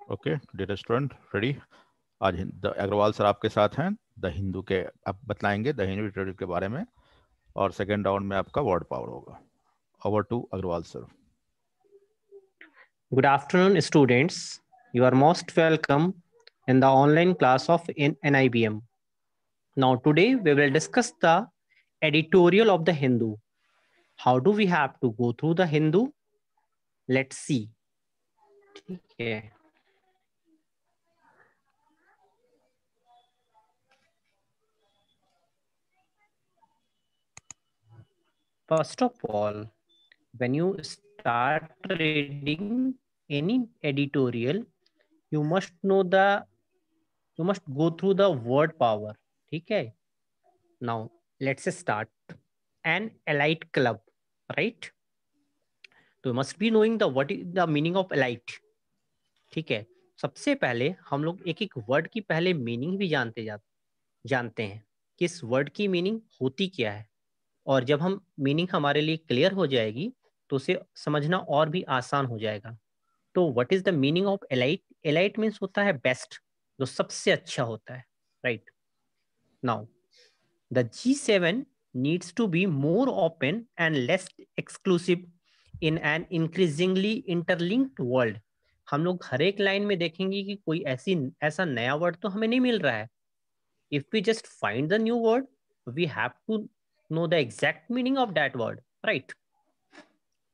Okay dear student, ready? आज Agarwal sir आपके साथ हैं। द हिंदू के आप बतलाएंगे द हिंदू लिटरेचर के बारे में, और सेकेंड राउंड में आपका वर्ड पावर होगा। Over to Agarwal sir. Good afternoon, students. You are most welcome in the online class of NIBM. Now, today we will discuss the editorial of the Hindu. How do we have to go through the Hindu? Let's see. ठीक है. First of all, when you start reading any editorial, you must go through the word power. ठीक है. Now, let's start. An elite club, right? तो you must be knowing what is the meaning of elite. ठीक है. सबसे पहले हम लोग एक एक वर्ड की पहले मीनिंग भी जानते हैं कि इस वर्ड की मीनिंग होती क्या है, और जब हम मीनिंग हमारे लिए क्लियर हो जाएगी तो उसे समझना और भी आसान हो जाएगा. तो what is the meaning of elite? Elite means होता है बेस्ट, जो सबसे अच्छा होता है, right? Now the G7 needs to be more open and less exclusive in an increasingly interlinked world. हम लोग हर एक लाइन में देखेंगे कि कोई ऐसा नया वर्ड तो हमें नहीं मिल रहा है. If we just find the new word, we have to know the exact meaning of that word, right?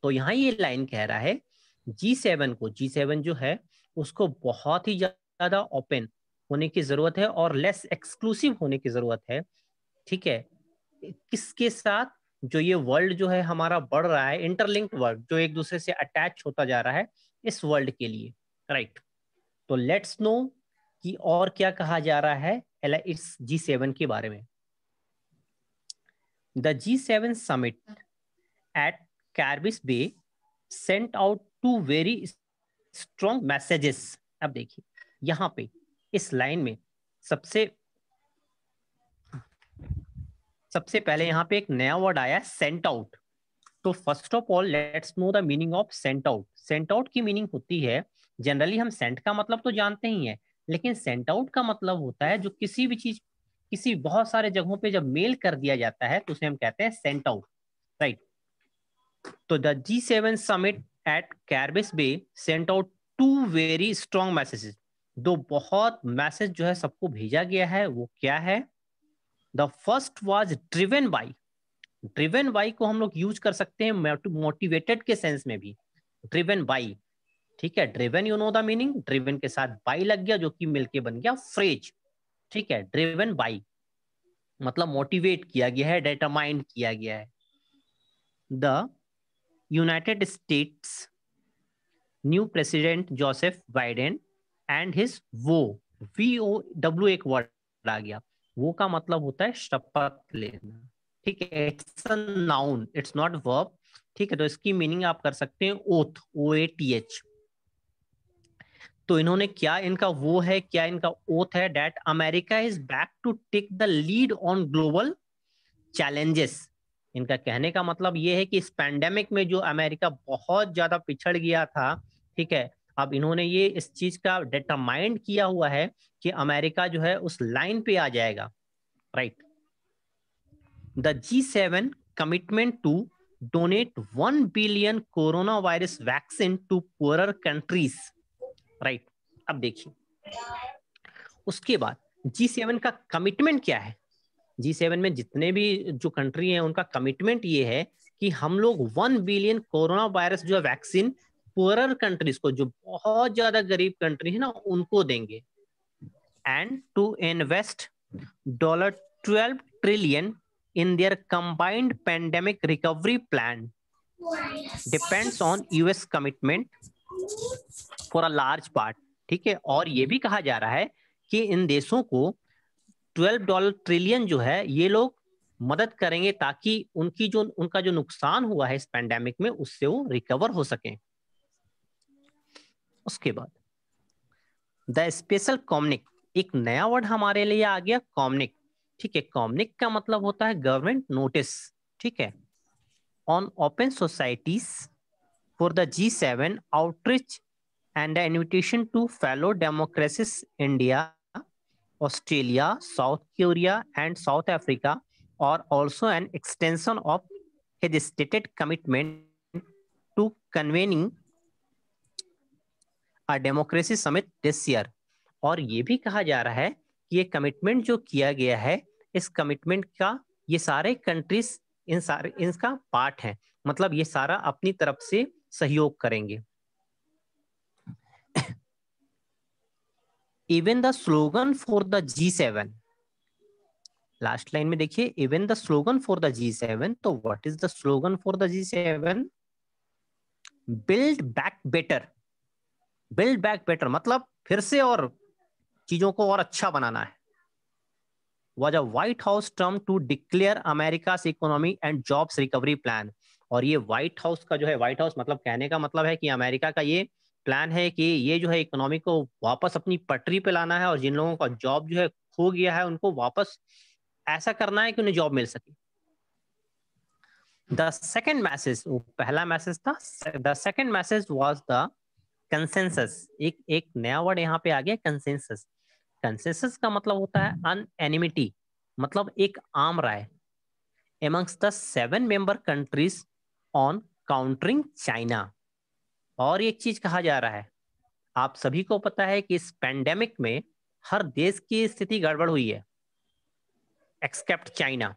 तो यहाँ ये लाइन कह रहा है G7 जो है उसको बहुत ही ज्यादा ओपन होने की जरूरत है और लेस एक्सक्लूसिव होने की जरूरत है. ठीक है. किसके साथ? जो ये वर्ल्ड जो है हमारा बढ़ रहा है, इंटरलिंक्ड वर्ल्ड जो एक दूसरे से अटैच होता जा रहा है इस वर्ल्ड के लिए, राइट? तो लेट्स नो कि और क्या कहा जा रहा है इस G7 के बारे में. The G7 summit at Carbis Bay sent out two very strong messages. अब देखिए यहाँ पे इस लाइन में सबसे पहले यहाँ पे एक नया वर्ड आया, सेंट आउट. तो first of all let's know the meaning of sent out. Sent out की मीनिंग होती है, जनरली हम सेंट का मतलब तो जानते ही हैं, लेकिन सेंट आउट का मतलब होता है जो किसी भी चीज किसी बहुत सारे जगहों पे जब मेल कर दिया जाता है तो उसे हम कहते हैं सेंट आउट, राइट? तो the G7 summit at Carbis Bay sent out two very strong messages. दो बहुत मैसेज जो है सबको भेजा गया है. वो क्या है? The first was driven by. Driven by को हम लोग यूज कर सकते हैं मोटिवेटेड के सेंस में भी. ड्रिवन बाई, ठीक है. Driven you know the meaning, driven के साथ बाई लग गया जो कि मिलके बन गया फ्रेज. ठीक है. ड्रिवन बाई मतलब मोटिवेट किया गया है, डिटरमाइंड किया गया है. The United states new president Joseph Biden and his VOW एक वर्ड आ गया. वो का मतलब होता है शपथ लेना. ठीक है. It's a noun, it's not verb. ठीक है. तो इसकी मीनिंग आप कर सकते हैं ओथ, OATH. तो इन्होंने क्या इनका वो है, क्या इनका ओथ है? That America is back to take the lead on global challenges. इनका कहने का मतलब ये है कि इस पैंडेमिक में जो अमेरिका बहुत ज्यादा पिछड़ गया था, ठीक है, अब इन्होंने ये इस चीज का डिटरमाइंड किया हुआ है कि अमेरिका जो है उस लाइन पे आ जाएगा, right? The G7 commitment to donate 1 billion corona virus vaccine to poorer countries, right? अब देखिए उसके बाद G7 का कमिटमेंट क्या है. G7 में जितने भी जो कंट्री हैं उनका कमिटमेंट ये है कि हम लोग 1 बिलियन कोरोना वायरस जो है वैक्सीन पुअरर कंट्रीज को, जो बहुत ज्यादा गरीब कंट्री है ना, उनको देंगे. And to invest $12 trillion in their combined pandemic recovery plan depends on US commitment for a large part. ठीक है. और ये भी कहा जा रहा है कि इन देशों को $12 ट्रिलियन जो है ये लोग मदद करेंगे ताकि उनका जो नुकसान हुआ है इस पैंडेमिक में उससे वो रिकवर हो सके. उसके बाद द स्पेशल कॉम्निक, एक नया वर्ड हमारे लिए आ गया, कॉम्निक. ठीक है. कॉम्निक का मतलब होता है गवर्नमेंट नोटिस. ठीक है. On open societies for the G7 outreach and an invitation to fellow democracies India, Australia, South Korea, and South Africa are also an extension of his stated commitment to convening a democracy summit this year. और ये भी कहा जा रहा है कि ये commitment जो किया गया है, इस कमिटमेंट का ये सारे कंट्रीज इनका पार्ट है, मतलब ये सारा अपनी तरफ से सहयोग करेंगे. Even the slogan for the G7, last line में देखिए, even the slogan for the G7. तो what is the slogan for the G7? Build back better. Build back better मतलब फिर से और चीजों को और अच्छा बनाना है. was a White House term to declare America's economy and jobs recovery plan. और ये व्हाइट हाउस का जो है, व्हाइट हाउस मतलब कहने का मतलब है कि अमेरिका का ये प्लान है कि ये जो है इकोनॉमी को वापस अपनी पटरी पे लाना है और जिन लोगों का जॉब जो है खो गया है उनको वापस ऐसा करना है कि उन्हें जॉब मिल सके. द सेकेंड मैसेज, पहला मैसेज था, the second message was the consensus. एक नया वर्ड यहाँ पे आ गया, कंसेंसस. कंसेंसस का मतलब होता है अनएनिमिटी, मतलब एक आम राय amongst the 7 member countries on countering China. और एक चीज कहा जा रहा है, आप सभी को पता है कि इस पैंडेमिक में हर देश की स्थिति गड़बड़ हुई है एक्सेप्ट चाइना.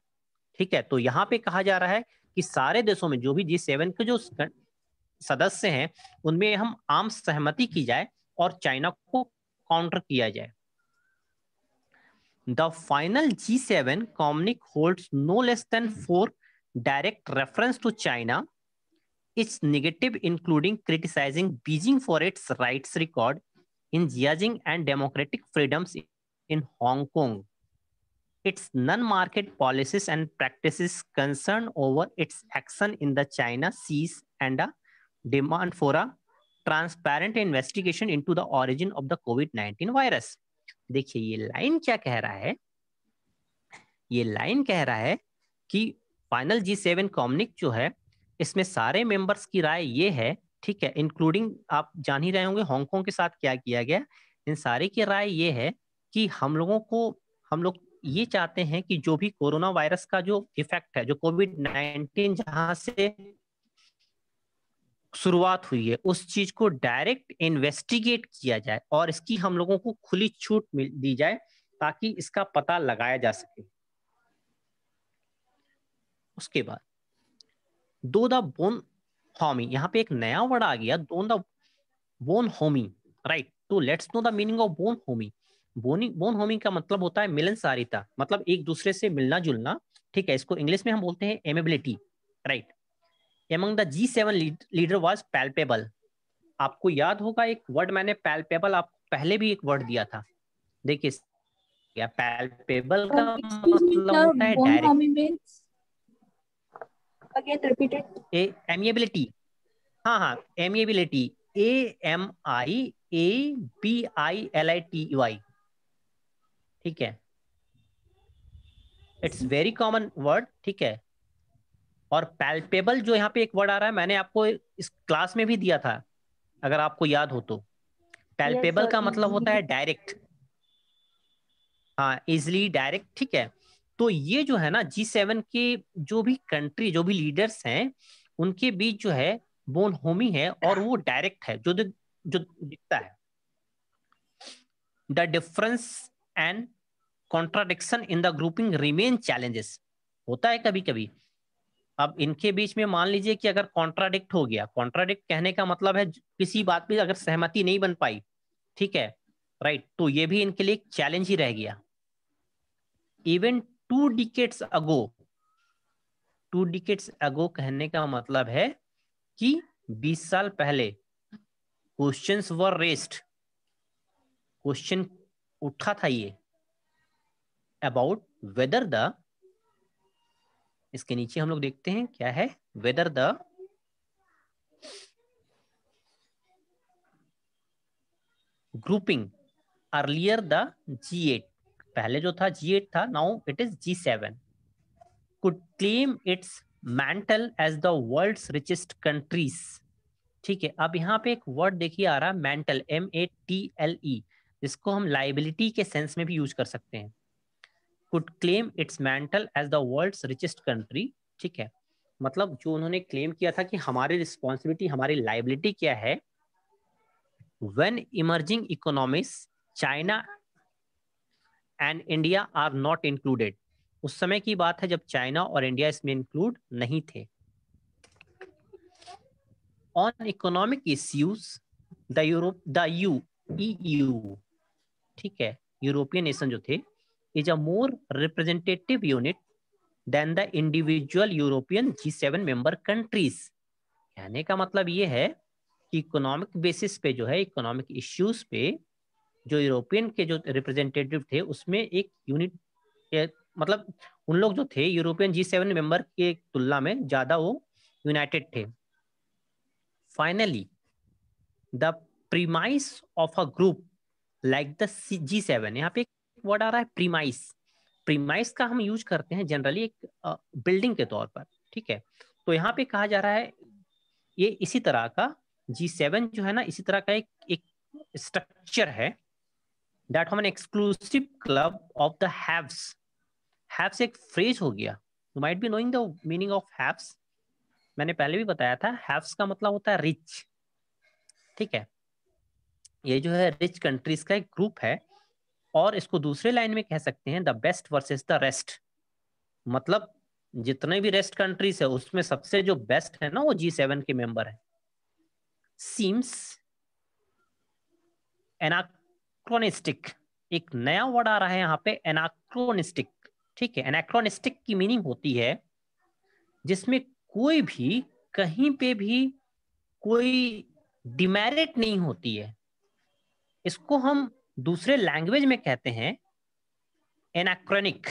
ठीक है, तो यहाँ पे कहा जा रहा है कि सारे देशों में जो भी G7 के जो सदस्य हैं उनमें हम आम सहमति की जाए और चाइना को काउंटर किया जाए. The final G7 communique holds no less than 4 direct reference to China. It's negative, including criticizing Beijing for its rights record in Xinjiang and democratic freedoms in Hong Kong. Its non-market policies and practices concern over its action in the China seas and a demand for a transparent investigation into the origin of the COVID-19 virus. देखिए ये line क्या कह रहा है, ये line कह रहा है कि फाइनल G7 कम्युनिक जो है इसमें सारे मेंबर्स की राय ये है, ठीक है, इंक्लूडिंग आप जान ही रहे होंगे हांगकांग के साथ क्या किया गया, इन सारे की राय ये है कि हम लोग ये चाहते हैं कि जो भी कोरोना वायरस का जो इफेक्ट है, जो COVID-19 जहां से शुरुआत हुई है, उस चीज को डायरेक्ट इन्वेस्टिगेट किया जाए और इसकी हम लोगों को खुली छूट दी जाए ताकि इसका पता लगाया जा सके. उसके बाद दो द बोन होमी, यहाँ पे एक नया वर्ड आ गया, दो द बोन होमी, राइट. तो let's know the meaning of bone Homi. Bone Homi का मतलब होता है मिलनसारिता, मतलब एक दूसरे से मिलना जुलना. ठीक है, इसको इंग्लिश में हम बोलते हैं एमेबिलिटी, right. Among the G7 leader was palpable. आपको याद होगा एक वर्ड मैंने palpable आपको पहले भी एक वर्ड दिया था, देखिए क्या palpable का मतलब होता है direct. Again repeat it. Amiability, हाँ amiability, AMIABILITY. ठीक है, इट्स वेरी कॉमन वर्ड. ठीक है, और पैल्पेबल जो यहाँ पे एक वर्ड आ रहा है मैंने आपको इस क्लास में भी दिया था अगर आपको याद हो तो. पैल्पेबल का मतलब होता है डायरेक्ट, हाँ, इजिली डायरेक्ट. ठीक है, तो ये जो है ना G7 के जो भी कंट्री, जो भी लीडर्स हैं, उनके बीच जो है बोन होमी है और वो डायरेक्ट है, जो दिखता है. The difference and contradiction in the grouping remain challenges. होता है कभी कभी, अब इनके बीच में मान लीजिए कि अगर कॉन्ट्राडिक्ट हो गया, कॉन्ट्राडिक्ट कहने का मतलब है किसी बात पे अगर सहमति नहीं बन पाई, ठीक है, राइट, तो ये भी इनके लिए एक चैलेंज ही रह गया. इवन 2 decades ago कहने का मतलब है कि 20 साल पहले क्वेश्चंस वर रेस्ड, क्वेश्चन उठा था ये अबाउट वेदर द, इसके नीचे हम लोग देखते हैं क्या है, whether the grouping earlier the G8, पहले जो था G8 था, now it is G7, could claim its mantle as the world's richest countries ठीक है, अब यहाँ पे एक वर्ड देखिए आ रहा है मेंटल, MATLE, जिसको हम लाइबिलिटी के सेंस में भी यूज कर सकते हैं। Could claim its mantle as the world's richest country. ठीक है, मतलब जो उन्होंने क्लेम किया था कि हमारी रिस्पॉन्सिबिलिटी, हमारी लाइबिलिटी क्या है, when emerging economies China and India are not included. उस समय की बात है जब चाइना और इंडिया इसमें इंक्लूड नहीं थे। On economic issues the Europe the EU, ठीक है, यूरोपियन नेशन जो थे, is a more representative unit than the individual European G7 member countries. कहने का मतलब ये है कि इकोनॉमिक बेसिस पे जो है, इकोनॉमिक इश्यूज पे जो यूरोपियन के जो रिप्रेजेंटेटिव थे उसमें एक यूनिट, मतलब उन लोग जो थे यूरोपियन G7 मेंबर के तुलना में ज्यादा वो यूनाइटेड थे। Finally the premise of a group like the G7, यहाँ पे एक वर्ड आ रहा है प्रीमाइस। प्रीमाइस का हम यूज करते हैं जनरली एक बिल्डिंग के तौर पर। ठीक है, तो यहाँ पे कहा जा रहा है ये इसी तरह का G7 जो है ना, इसी तरह का एक स्ट्रक्चर है दैट हम an exclusive club of the haves. Haves एक फ्रेज हो गया, you might be knowing the meaning of haves. मैंने पहले भी बताया था, हैव्स का मतलब होता है रिच। ठीक है, ये जो है रिच कंट्रीज का एक ग्रुप है, और इसको दूसरे लाइन में कह सकते हैं the best versus the rest. मतलब जितने भी रेस्ट कंट्रीज है उसमें सबसे जो बेस्ट है ना वो G7 के मेंबर है। सीम्स एनाक्रोनिस्टिक, एक नया वर्ड आ रहा है यहाँ पे, एनाक्रोनिस्टिक। ठीक है, एनाक्रोनिस्टिक की मीनिंग होती है जिसमें कोई भी कहीं पे भी कोई डिमेरिट नहीं होती है। इसको हम दूसरे लैंग्वेज में कहते हैं anachronic.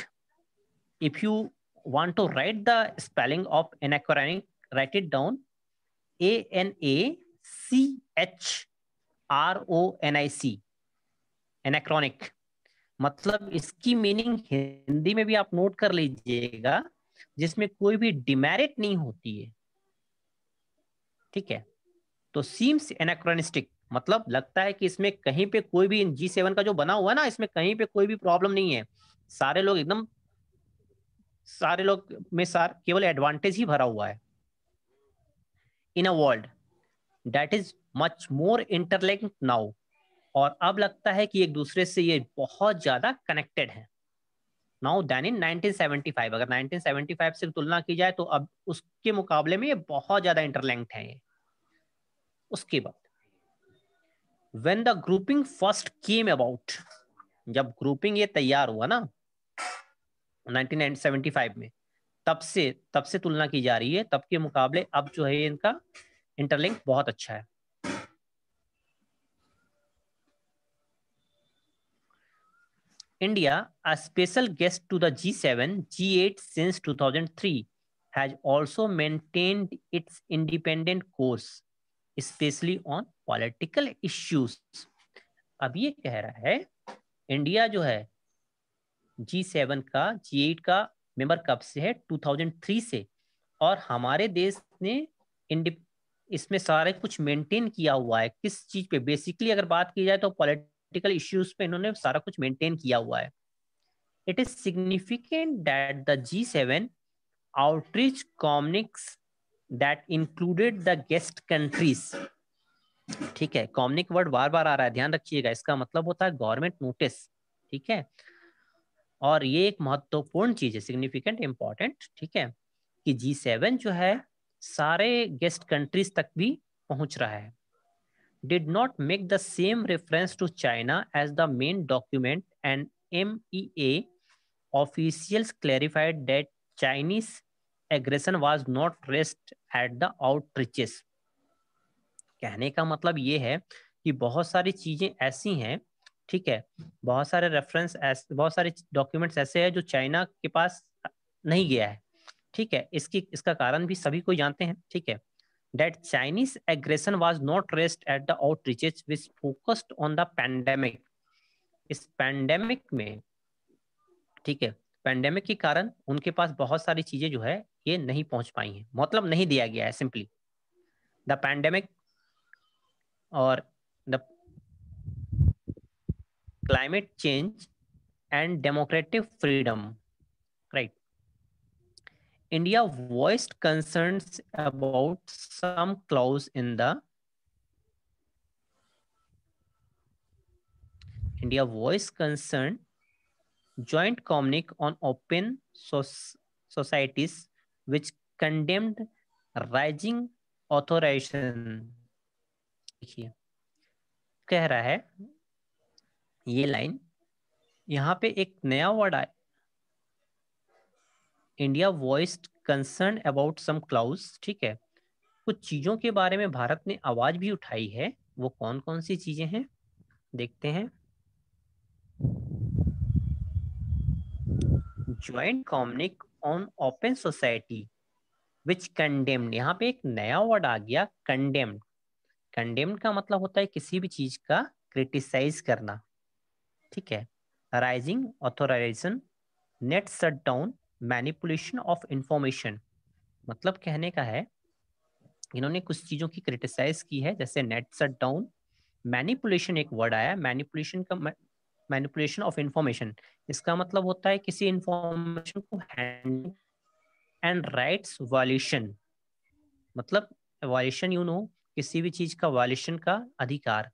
If you want to write the spelling of anachronic, write it down, ANACHRONIC, anachronic। मतलब इसकी मीनिंग हिंदी में भी आप नोट कर लीजिएगा, जिसमें कोई भी डिमेरिट नहीं होती है। ठीक है, तो सीम्स एनाक्रोनिस्टिक मतलब लगता है कि इसमें कहीं पे कोई भी G7 का जो बना हुआ है ना, इसमें कहीं पे कोई भी प्रॉब्लम नहीं है। सारे लोग एकदम, सारे लोग में केवल एडवांटेज ही भरा हुआ है। In a world that is much more interlinked now, और अब लगता है कि एक दूसरे से ये बहुत ज्यादा कनेक्टेड है नाउ देन इन 1975। अगर 1975 से तुलना की जाए तो अब उसके मुकाबले में ये बहुत ज्यादा इंटरलिंक्ड है ये। उसके बाद when the grouping first came about, जब ग्रुपिंग ये तैयार हुआ ना 1975 में, तब से तुलना की जा रही है, तब के मुकाबले अब जो है इनका इंटरलिंक बहुत अच्छा है। India, a special guest to the G7, G8 since 2003, has also maintained its independent course, especially on political issues। अब ये कह रहा है इंडिया जो है G7 का, G8 का मेंबर कब से है? 2003 से। और हमारे देश ने इसमें सारे कुछ मेंटेन किया हुआ है। किस चीज पे? बेसिकली अगर बात की जाए तो पॉलिटिकल इश्यूज पे इन्होंने सारा कुछ मेंटेन किया हुआ है। It is significant that the G7 outreach communiques that included the guest countries। ठीक है, कॉम्निक वर्ड बार बार आ रहा है, ध्यान रखिएगा, इसका मतलब होता है गवर्नमेंट नोटिस। ठीक है, और ये एक महत्वपूर्ण चीज है, सिग्निफिकेंट, इंपॉर्टेंट। ठीक है, कि G7 जो है सारे गेस्ट कंट्रीज तक भी पहुंच रहा है। Did not make the same reference to China as the main document, and MEA officials clarified that Chinese aggression was not raised at the outreaches। कहने का मतलब ये है कि बहुत सारी चीजें ऐसी हैं, ठीक है, बहुत सारे रेफरेंस ऐसे, बहुत सारे डॉक्यूमेंट्स ऐसे हैं जो चाइना के पास नहीं गया है। ठीक है, इसका कारण भी सभी को जानते हैं। ठीक है, that Chinese aggression was not raised at the outreaches which focused on the pandemic। इस पैंडेमिक में, ठीक है, पैंडेमिक के कारण उनके पास बहुत सारी चीजें जो है ये नहीं पहुंच पाई हैं, मतलब नहीं दिया गया है सिंपली। द पैंडेमिक और the climate change and democratic freedom, right. India voiced concerns about some clause in the India voiced concern joint communique on open societies which condemned rising authorization. देखिए कह रहा है ये लाइन, यहाँ पे एक नया वर्ड आया, India voiced concern about some clause, ठीक है. कुछ चीजों के बारे में भारत ने आवाज भी उठाई है. वो कौन कौन सी चीजें हैं देखते हैं. Joint communique on open society which condemned, यहाँ पे एक नया वर्ड आ गया, कंडेम्ड. कंडेम्ड का मतलब होता है किसी भी चीज का क्रिटिसाइज करना, ठीक है. Rising authorisation, net shut down, manipulation of information. मतलब कहने का है इन्होंने कुछ चीजों की क्रिटिसाइज की है, जैसे नेट शट डाउन, मैनिपुलेशन एक वर्ड आया, मैनिपुलेशन का मैनिपुलेशन ऑफ इंफॉर्मेशन, इसका मतलब होता है किसी इंफॉर्मेशन को हैंडल, एंड राइट्स वायलेशन, मतलब वायलेशन यू नो किसी भी चीज का वायलेशन का अधिकार.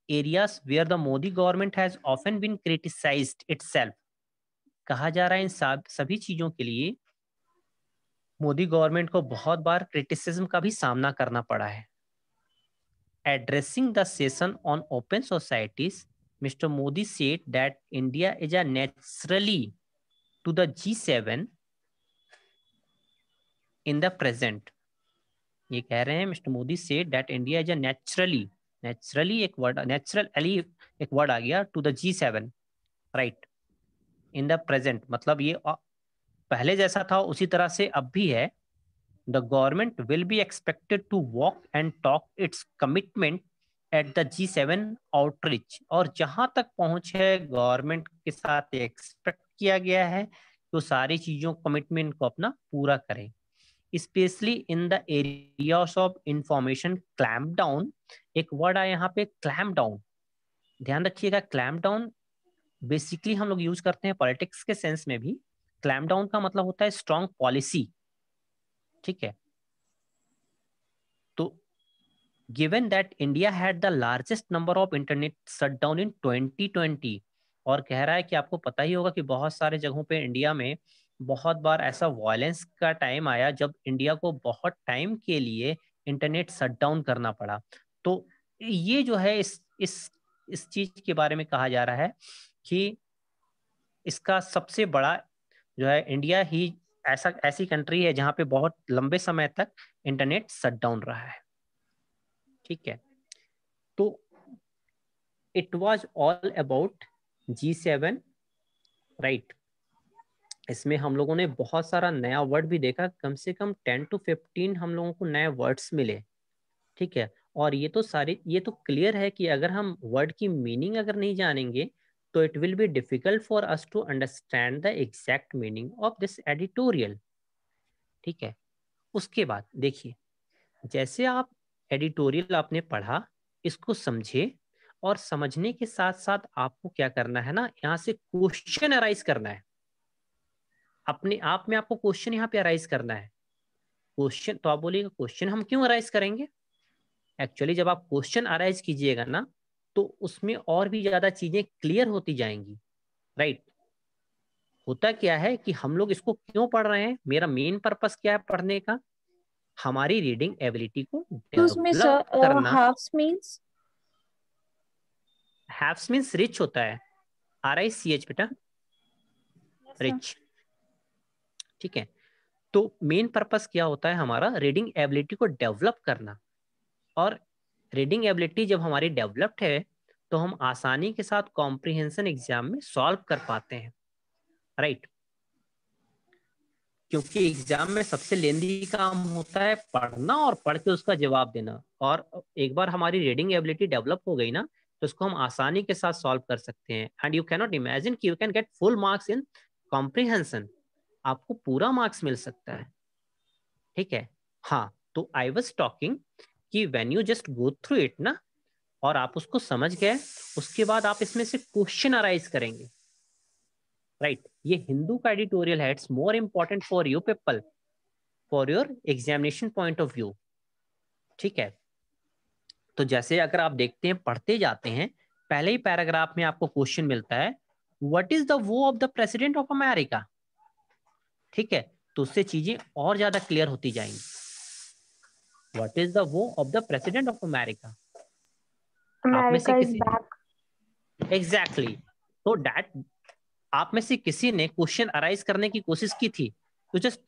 Areas where the Modi government has often been criticised itself, कहा जा रहा है इन सभी चीजों के लिए मोदी गवर्नमेंट को बहुत बार क्रिटिसिज्म का भी सामना करना पड़ा है. Addressing the session on open societies, Mr. Modi said that India is a naturally to the G7 in the present. ये कह रहे हैं mister Modi said that India is a naturally एक वर्ड, naturally एक वर्ड आ गया, to the G7, right, in the present, मतलब ये पहले जैसा था उसी तरह से अब भी है. The government will be expected to walk and talk its commitment at the G7 outreach. और जहां तक पहुंच है गवर्नमेंट के साथ एक्सपेक्ट किया गया है तो सारी चीजों कमिटमेंट को अपना पूरा करें. Specially in the areas of information clamp down, एक वर्ड आया यहाँ पे क्लैम्प डाउन, ध्यान रखिएगा. क्लैम्प डाउन बेसिकली हम लोग यूज करते हैं पॉलिटिक्स के सेंस में भी. क्लैम्प डाउन का मतलब होता है स्ट्रॉन्ग पॉलिसी, ठीक है. तो given that India had the largest number of internet shutdown in 2020, और कह रहा है कि आपको पता ही होगा कि बहुत सारे जगहों पे इंडिया में बहुत बार ऐसा वायलेंस का टाइम आया जब इंडिया को बहुत टाइम के लिए इंटरनेट शटडाउन करना पड़ा. तो ये जो है इस चीज के बारे में कहा जा रहा है कि इसका सबसे बड़ा जो है इंडिया ही ऐसी कंट्री है जहां पे बहुत लंबे समय तक इंटरनेट शटडाउन रहा है, ठीक है. तो it was all about G7, right. इसमें हम लोगों ने बहुत सारा नया वर्ड भी देखा, कम से कम 10 to 15 हम लोगों को नए वर्ड्स मिले, ठीक है. और ये तो क्लियर है कि अगर हम वर्ड की मीनिंग अगर नहीं जानेंगे तो it will be difficult for us to understand the exact meaning of this editorial, ठीक है. उसके बाद देखिए, जैसे आप एडिटोरियल आपने पढ़ा, इसको समझे, और समझने के साथ साथ आपको क्या करना है ना, यहाँ से क्वेश्चन अराइज करना है. अपने आप में आपको क्वेश्चन यहाँ पे अराइज करना है. क्वेश्चन तो आप बोलिएगा क्वेश्चन हम क्यों अराइज करेंगे. एक्चुअली जब आप क्वेश्चन अराइज कीजिएगा ना तो उसमें और भी ज्यादा चीजें क्लियर होती जाएंगी, राइट. होता क्या है कि हम लोग इसको क्यों पढ़ रहे हैं, मेरा मेन पर्पस क्या है पढ़ने का, हमारी रीडिंग एबिलिटी को डेवलप करना. Haves means haves means rich होता है, RICH बेटा, रिच, ठीक है. तो मेन पर्पस क्या होता है हमारा, रीडिंग एबिलिटी को डेवलप करना. और रीडिंग एबिलिटी जब हमारी डेवलप्ड है तो हम आसानी के साथ कॉम्प्रिहेंशन एग्जाम में सॉल्व कर पाते हैं, राइट. क्योंकि एग्जाम में सबसे लेंदी काम होता है पढ़ना और पढ़ के उसका जवाब देना. और एक बार हमारी रीडिंग एबिलिटी डेवलप हो गई ना तो उसको हम आसानी के साथ सॉल्व कर सकते हैं. And you can not imagine कि you can get full marks in comprehension, आपको पूरा मार्क्स मिल सकता है, ठीक है. हाँ, तो आई वाज टॉकिंग कि when you just go through it ना, और आप उसको समझ गए, उसके बाद आप इसमें से क्वेश्चन अराइज करेंगे, राइट। ये हिंदू का एडिटोरियल है, it's more important for you people, for your examination point of view, ठीक है। तो जैसे अगर आप देखते हैं, पढ़ते जाते हैं, पहले ही पैराग्राफ में आपको क्वेश्चन मिलता है, व्हाट इज द वो of the president of America, ठीक है। तो उससे चीजें और ज्यादा क्लियर होती जाएंगी। व्हाट इज द वो of the president of America, आप में से America is किसी back. ने एग्जैक्टली तो दैट आप में से किसी ने क्वेश्चन अराइज करने की कोशिश की थी, तो just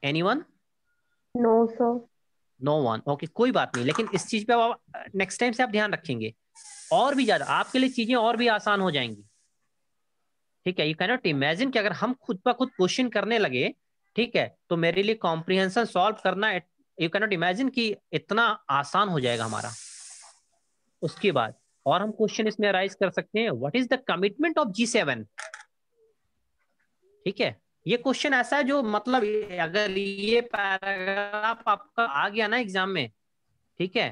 anyone? No, sir. No one, okay, कोई बात नहीं। लेकिन इस चीज पे आप नेक्स्ट टाइम से आप ध्यान रखेंगे, और भी ज्यादा आपके लिए चीजें और भी आसान हो जाएंगी, ठीक है। यू कैन नॉट इमेजिन कि अगर हम खुद ब खुद क्वेश्चन करने लगे, ठीक है, तो मेरे लिए कॉम्प्रिहेंशन सॉल्व करना, यू कैन नॉट इमेजिन कि इतना आसान हो जाएगा हमारा। उसके बाद और हम क्वेश्चन इसमें अराइज कर सकते हैं, what is the commitment of G7, ठीक है। ये क्वेश्चन ऐसा है जो मतलब अगर ये पैराग्राफ आपका आ गया ना एग्जाम में, ठीक है,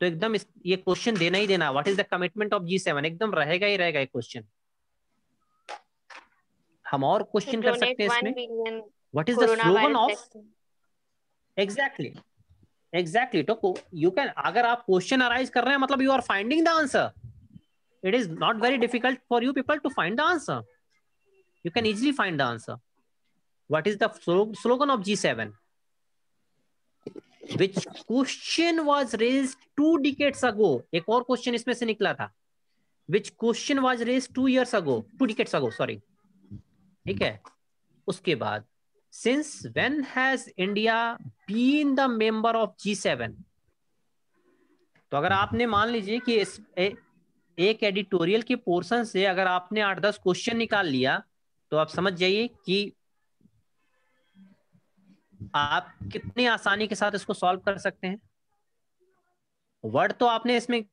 तो एकदम ये क्वेश्चन देना ही देना, what is the commitment of G7, एकदम रहेगा ही रहेगा ये क्वेश्चन। हम और क्वेश्चन कर सकते हैं इसमें, what is the slogan of, exactly exactly. तो यू कैन, अगर आप क्वेश्चन अराइज कर रहे हैं मतलब you are finding the answer, it is not very difficult for you people to find the answer, you can easily find the answer. What is the slogan of G7, which question was raised 2 decades ago, एक और question इसमें से निकला था, which question was raised 2 years ago, 2 decades ago, sorry, ठीक है। उसके बाद since when has India been the member of G7, तो अगर आपने मान लीजिए कि एक एडिटोरियल के पोर्शन से अगर आपने 8-10 क्वेश्चन निकाल लिया, तो आप समझ जाइए कि आप कितनी आसानी के साथ इसको सॉल्व कर सकते हैं। वर्ड तो आपने इसमें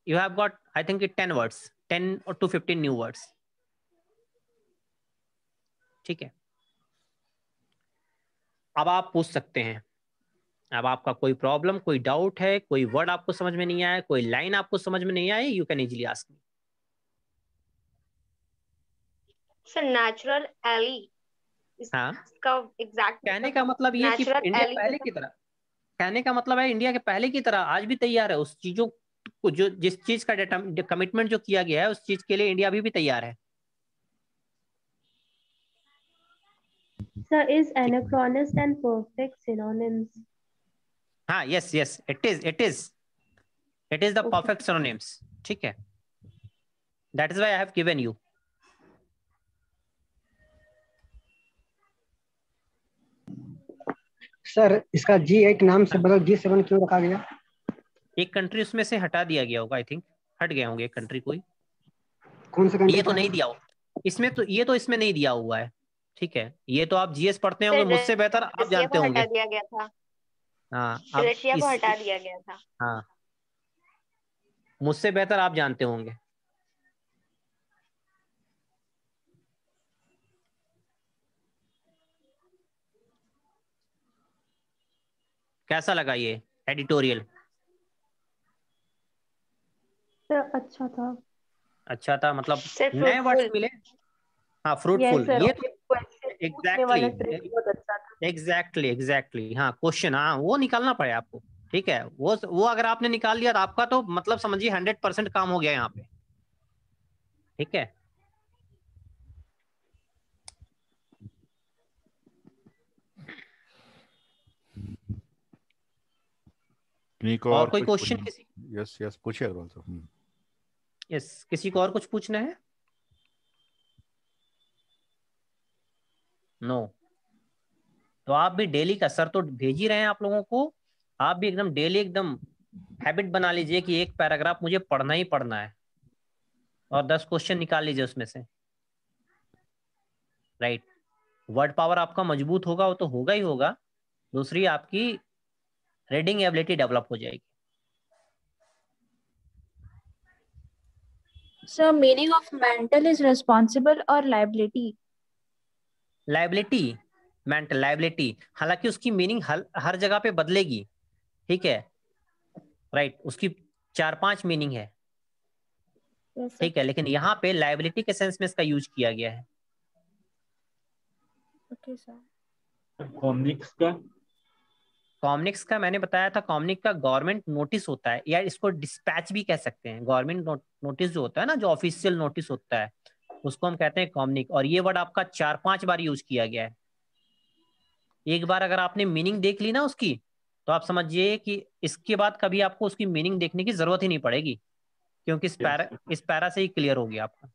you have got I think 10 words, 10 or to 15 new words, ठीक है। अब आप पूछ सकते हैं, अब आपका कोई प्रॉब्लम, कोई डाउट है, कोई वर्ड आपको समझ में नहीं आया, कोई लाइन आपको समझ में नहीं आई, you can easily ask me. Sir naturally, हाँ, इसका एग्जैक्ट कहने का मतलब ये कि इंडिया पहले की तरह, कहने का मतलब है इंडिया के पहले की तरह आज भी तैयार है उस चीजों को, जो जिस चीज का कमिटमेंट जो किया गया है उस चीज के लिए इंडिया अभी भी तैयार है। Sir, is anachronist and perfect synonyms? हाँ, yes yes, it is the Okay. Perfect synonyms, ठीक है। That is why I have given you. Sir इसका G8 नाम से बदल G7 क्यों रखा गया? एक कंट्री उसमें से हटा दिया गया होगा, आई थिंक हट गए होंगे एक कंट्री कोई, कौन सा कंट्री? ये तो नहीं दिया हो इसमें, तो ये तो इसमें नहीं दिया हुआ है, ठीक है। ये तो आप जीएस पढ़ते होंगे, मुझसे बेहतर आप जानते होंगे। हटा दिया गया था। हाँ, अब रशिया को हटा दिया गया था। हाँ, मुझसे बेहतर आप जानते होंगे। कैसा लगा ये एडिटोरियल? सर अच्छा था। अच्छा था मतलब नए वर्ड्स मिले। हाँ, फ्रूटफुल, ये तो एग्जैक्टली हाँ, क्वेश्चन, हाँ वो निकालना पड़े आपको, ठीक है। वो अगर आपने निकाल लिया तो आपका तो मतलब समझिए 100% काम हो गया यहाँ पे, ठीक है। और कोई क्वेश्चन किसी? यस यस, पूछिए अग्रवाल साहब। यस, किसी को और कुछ पूछना है? नो, तो आप भी डेली का, सर तो भेज ही रहे हैं आप लोगों को, आप भी एकदम डेली एकदम हैबिट बना लीजिए कि एक पैराग्राफ मुझे पढ़ना ही पढ़ना है, और 10 क्वेश्चन निकाल लीजिए उसमें से, राइट। वर्ड पावर आपका मजबूत होगा, वो तो होगा ही होगा, दूसरी आपकी रीडिंग एबिलिटी डेवलप हो जाएगी। Sir meaning of mental is responsible और लाइबिलिटी? लाइबिलिटी, मेंटल लाइबिलिटी, हालांकि उसकी मीनिंग हर जगह पे बदलेगी, ठीक है, राइट। उसकी 4-5 मीनिंग है, Yes, sir. ठीक है, लेकिन यहाँ पे लायबिलिटी के सेंस में इसका यूज किया गया है। Okay, sir. कॉम्निक्स का कॉम्निक्स का मैंने बताया था, कॉम्निक का गवर्नमेंट नोटिस होता है, या इसको डिस्पैच भी कह सकते हैं। गवर्नमेंट नोटिस जो होता है ना, जो ऑफिशियल नोटिस होता है, उसको हम कहते हैं कॉम्निक। और ये वर्ड आपका 4-5 बार यूज किया गया है। एक बार अगर आपने मीनिंग देख ली ना उसकी, तो आप समझिए कि इसके बाद कभी आपको उसकी मीनिंग देखने की जरूरत ही नहीं पड़ेगी, क्योंकि इस पैरा से ही क्लियर हो गया आपका।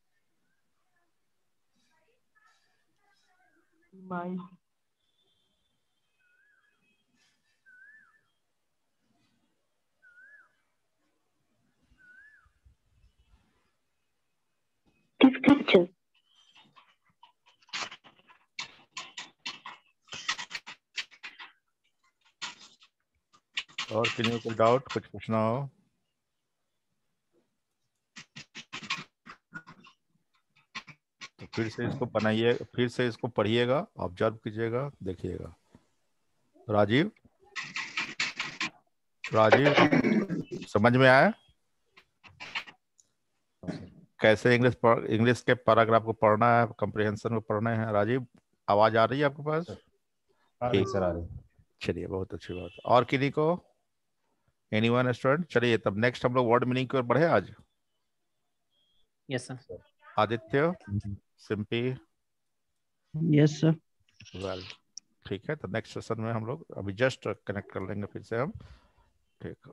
Description. और किसी को डाउट, कुछ पूछना हो? तो फिर से इसको बनाइए, फिर से इसको पढ़िएगा, ऑब्जर्व कीजिएगा, देखिएगा। राजीव, राजीव समझ में आया कैसे इंग्लिश के पैराग्राफ को पढ़ना है, कंप्रिहेंशन को पढ़ना है? राजीव, आवाज आ रही है आपके पास? ठीक सर, आ रही। चलिए, बहुत अच्छी बात। और किसी को, एनीवन स्टूडेंट? चलिए, तब नेक्स्ट हम लोग वर्ड मीनिंग की ओर बढ़े आज। Yes sir. Aditya, Simpy, yes sir. Well, ठीक है। तो नेक्स्ट सेशन में हम लोग अभी जस्ट कनेक्ट कर लेंगे फिर से हम, ठीक है।